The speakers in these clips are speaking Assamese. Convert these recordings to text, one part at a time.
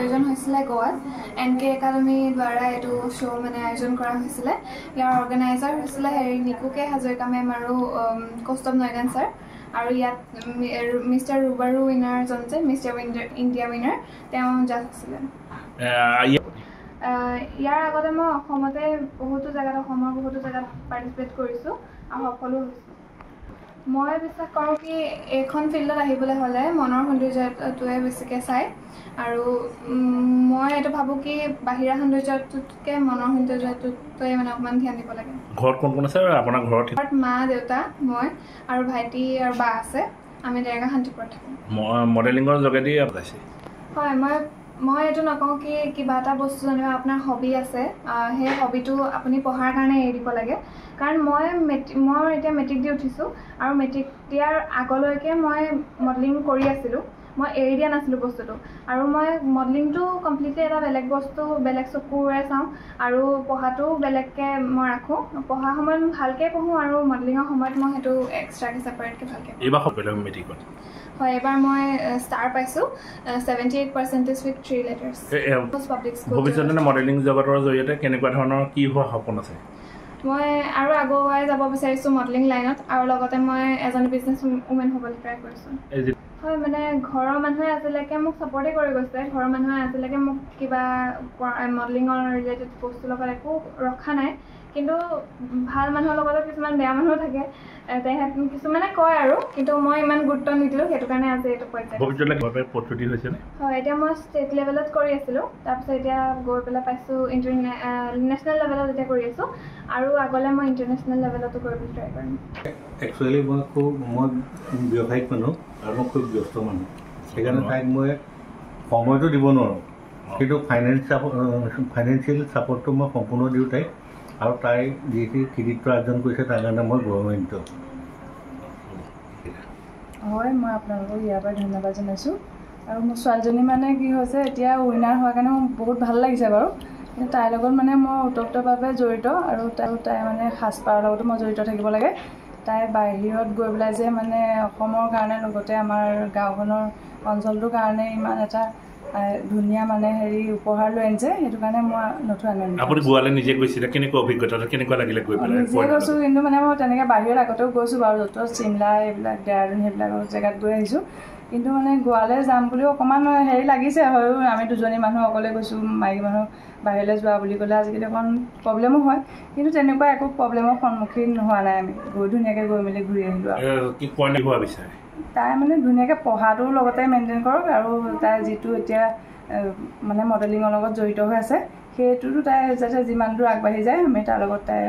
আয়োজন হৈছিলে গোৱাত NK একাডেমি দ্বাৰা এইটো শ্ব' মানে আয়োজন কৰা হৈছিলে ইয়াৰ অৰ্গেনাইজাৰ হৈছিলে নিকুকে হাজৰিকা মেম আৰু কৌস্তভ নয়গান ছাৰ আৰু ইয়াত মিষ্টাৰ ৰুবাৰু উইনাৰজন যে মিষ্টাৰ ইণ্ডিয়া উইনাৰ তেওঁ জাজ আছিলে ইয়াৰ আগতে মই অসমতে বহুতো জেগাত পাৰ্টিচিপেট কৰিছোঁ আৰু সফলো হৈছোঁ মই বিশ্বাস কৰোঁ কি এইখন ফিল্ডত আহিবলৈ হ'লে মনৰ সৌন্দৰ্যটোৱে বেছিকৈ চায় আৰু মই এইটো ভাবোঁ কি বাহিৰা সৌন্দৰ্যটোতকৈ মনৰ সৌন্দৰ্যটোৱে মানে অকণমান ধ্যান দিব লাগে ঘৰত কোন কোন আছে আপোনাৰ ঘৰত মা দেউতা মই আৰু ভাইটি আৰু বা আছে আমি ডেৰগাঁও শান্তিপুৰত থাকোঁ মডেলিঙৰ যোগেদি হয় মই এইটো নকওঁ কি কিবা এটা বস্তু যেনিবা আপোনাৰ হবি আছে সেই হবিটো আপুনি পঢ়াৰ কাৰণে এৰি দিব লাগে কাৰণ মই এতিয়া মেট্ৰিক দি উঠিছোঁ আৰু মেট্ৰিক দিয়াৰ আগলৈকে মই মডেলিং কৰি আছিলোঁ মই এৰি দিয়া নাছিলোঁ বস্তুটো আৰু মই মডেলিংটো কমপ্লিটলি এটা বেলেগ বস্তু বেলেগ চকুৰে চাওঁ আৰু পঢ়াটো বেলেগকৈ মই ৰাখোঁ পঢ়া সময়ত ভালকৈ পঢ়োঁ আৰু মডেলিঙৰ সময়ত মই সেইটো এক্সট্ৰাকৈ ছেপাৰেটকৈ ভালকৈ মেট্ৰিকত হয় এবাৰ মই ষ্টাৰ পাইছোঁ 78% উইথ 3 letters পাব্লিক স্কুল ভৱিষ্যতে মডেলিং জগতৰ জৰিয়তে কেনেকুৱা ধৰণৰ কি হোৱা সপোন আছে মই আৰু আগুৱাই যাব বিচাৰিছোঁ মডেলিং লাইনত আৰু লগতে মই এজনী বিজনেছ উমেন হ'বলৈ ট্ৰাই কৰিছোঁ হয় মানে ঘৰৰ মানুহে আজিলৈকে মোক ছাপৰ্টেই কৰি গৈছে ঘৰৰ মানুহে আজিলৈকে মোক কিবা মডেলিঙৰ ৰিলেটেড বস্তুৰ লগত একো ৰখা নাই কিন্তু ভাল মানুহৰ লগতো কিছুমান বেয়া মানুহো থাকে কিছুমানে কয় আৰু কিন্তু মই ইমান গুৰুত্ব নিদিলোঁ সেইটো কাৰণে আজি এইটো পৰ্যায়ত হয় এতিয়া মই ষ্টেট লেভেলত কৰি আছিলোঁ তাৰপিছত এতিয়া গৈ পেলাই পাইছোঁ নেশ্যনেল লেভেলত এতিয়া কৰি আছোঁ আৰু আগলৈ মই ইণ্টাৰনেশ্যনেল লেভেলতো কৰিবলৈ ট্ৰাই কৰিম একচুৱেলি মই ব্যৱসায়িক মানুহ আৰু মই খুব ব্যস্ত মানুহ সেইকাৰণে তাইক মই সময়টো দিব নোৱাৰোঁ কিন্তু ফাইনেন্সিয়েল ছাপৰ্টটো মই সম্পূৰ্ণ দিওঁ তাইক আৰু তাই যিটো কৃতিত্ব অৰ্জন কৰিছে তাৰ কাৰণে মই গৌৰৱান্বিত হয় মই আপোনালোকক ইয়াৰ পৰা ধন্যবাদ জনাইছোঁ আৰু মোৰ ছোৱালীজনী মানে কি হৈছে এতিয়া উইনাৰ হোৱাৰ কাৰণে মোৰ বহুত ভাল লাগিছে বাৰু কিন্তু তাইৰ লগত মানে মই ওতপ্ৰোতভাৱে জড়িত আৰু তাই মানে সাজপাৰৰ লগতো মই জড়িত থাকিব লাগে তাই বাহিৰত গৈ পেলাই যে মানে অসমৰ কাৰণে লগতে আমাৰ গাঁওখনৰ অঞ্চলটোৰ কাৰণে ইমান এটা ধুনীয়া মানে উপহাৰ লৈ আনিছে সেইটো কাৰণে মই নথৈ আনন্দিত আপুনি গোৱালৈ নিজে গৈছিলে কেনেকুৱা অভিজ্ঞতা কেনেকুৱা লাগিলে গৈ পেলাই নিজে গৈছোঁ কিন্তু মানে মই তেনেকৈ বাহিৰত আগতেও গৈছোঁ বাৰু য'ত চিমলা এইবিলাক দেৰাদুন সেইবিলাকৰ জেগাত গৈ আহিছোঁ কিন্তু মানে গোৱালৈ যাম বুলিও অকণমান লাগিছে হয়ো আমি দুজনী মানুহ অকলে গৈছোঁ মাইকী মানুহ বাহিৰলৈ যোৱা বুলি ক'লে আজিকালি অকণ প্ৰব্লেমো হয় কিন্তু তেনেকুৱা একো প্ৰব্লেমৰ সন্মুখীন হোৱা নাই আমি ধুনীয়াকৈ গৈ মেলি ঘূৰি আহিলোঁ তাই মানে ধুনীয়াকৈ পঢ়াটোৰ লগতে মেইনটেইন কৰক আৰু তাই যিটো এতিয়া মানে মডেলিঙৰ লগত জড়িত হৈ আছে সেইটোতো তাই যাতে যিমান দূৰ আগবাঢ়ি যায় আমি তাৰ লগত তাই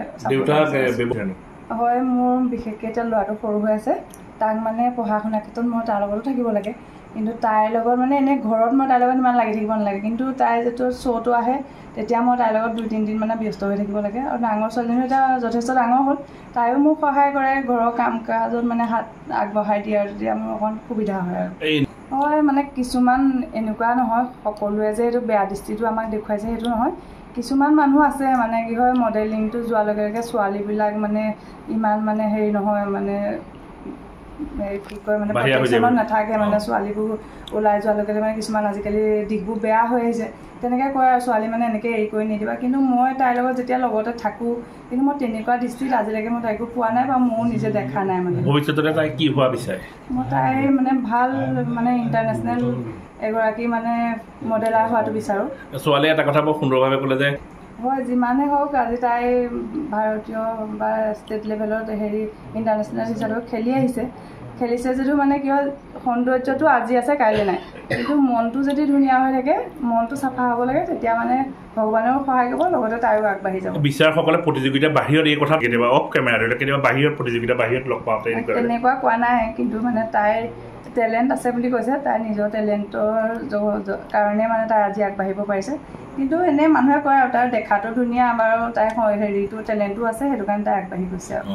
হয় মোৰ বিশেষকৈ এতিয়া ল'ৰাটো সৰু হৈ আছে তাক মানে পঢ়া শুনাৰ ক্ষেত্ৰত মই তাৰ লগতো থাকিব লাগে কিন্তু তাইৰ লগত মানে এনেই ঘৰত মই তাইৰ লগত ইমান লাগি থাকিব নালাগে কিন্তু তাই যিটো শ্ব'টো আহে তেতিয়া মই তাইৰ লগত 2-3 দিন মানে ব্যস্ত হৈ থাকিব লাগে আৰু ডাঙৰ ছোৱালীজনী এতিয়া যথেষ্ট ডাঙৰ হ'ল তাইও মোক সহায় কৰে ঘৰৰ কাম কাজত মানে হাত আগবঢ়াই দিয়ে আৰু তেতিয়া মোৰ অকণ সুবিধা হয় আৰু হয় মানে কিছুমান এনেকুৱা নহয় সকলোৱে যে এইটো বেয়া দৃষ্টিটো আমাক দেখুৱাইছে সেইটো নহয় কিছুমান মানুহ আছে মানে কি হয় মডেলিংটো যোৱাৰ লগে লগে ছোৱালীবিলাক মানে ইমান মানে নহয় মানে কি কয় মানে প্ৰটেকশ্যনত নাথাকে মানে ছোৱালীবোৰ ওলাই যোৱাৰ লগে লগে মানে কিছুমান আজিকালি দিশবোৰ বেয়া হৈ আহিছে তেনেকৈ কয় আৰু ছোৱালী মানে এনেকৈ এৰি কৰি নিদিবা কিন্তু মই তাইৰ লগত যেতিয়া লগতে থাকোঁ কিন্তু মই তেনেকুৱা দৃষ্টিত আজিলৈকে মই তাইকো পোৱা নাই বা ময়ো নিজে দেখা নাই মানে ভৱিষ্যতে তাই কি হোৱা বিচাৰে মই তাই মানে ভাল মানে ইণ্টাৰনেশ্যনেল এগৰাকী মানে মডেলাৰ হোৱাটো বিচাৰোঁ ছোৱালীয়ে এটা কথা বৰ সুন্দৰভাৱে ক'লে যে হয় যিমানে হওক আজি তাই ভাৰতীয় বা ষ্টেট লেভেলত ইণ্টাৰনেশ্যনেল হিচাপে খেলিছে যদিও মানে কি হয় সৌন্দৰ্যটো আজি আছে কাইলৈ নাই কিন্তু মনটো যদি ধুনীয়া হৈ থাকে মনটো চাফা হ'ব লাগে তেতিয়া মানে ভগৱানেও সহায় কৰিব লগতে তাইও আগবাঢ়ি যাব বিচাৰকসকলে প্ৰতিযোগিতা বাহিৰত এই কথা কেতিয়াবা অফ কেমেৰা কেতিয়াবা বাহিৰত প্ৰতিযোগিতা বাহিৰত লগ পাওঁতে তেনেকুৱা কোৱা নাই কিন্তু মানে তাইৰ টেলেণ্ট আছে বুলি কৈছে তাই নিজৰ টেলেণ্টৰ কাৰণে মানে তাই আজি আগবাঢ়িব পাৰিছে কিন্তু এনেই মানুহে কয় আৰু তাই দেখাটো ধুনীয়া বাৰু তাই টেলেণ্টো আছে সেইটো কাৰণে তাই আগবাঢ়ি গৈছে আৰু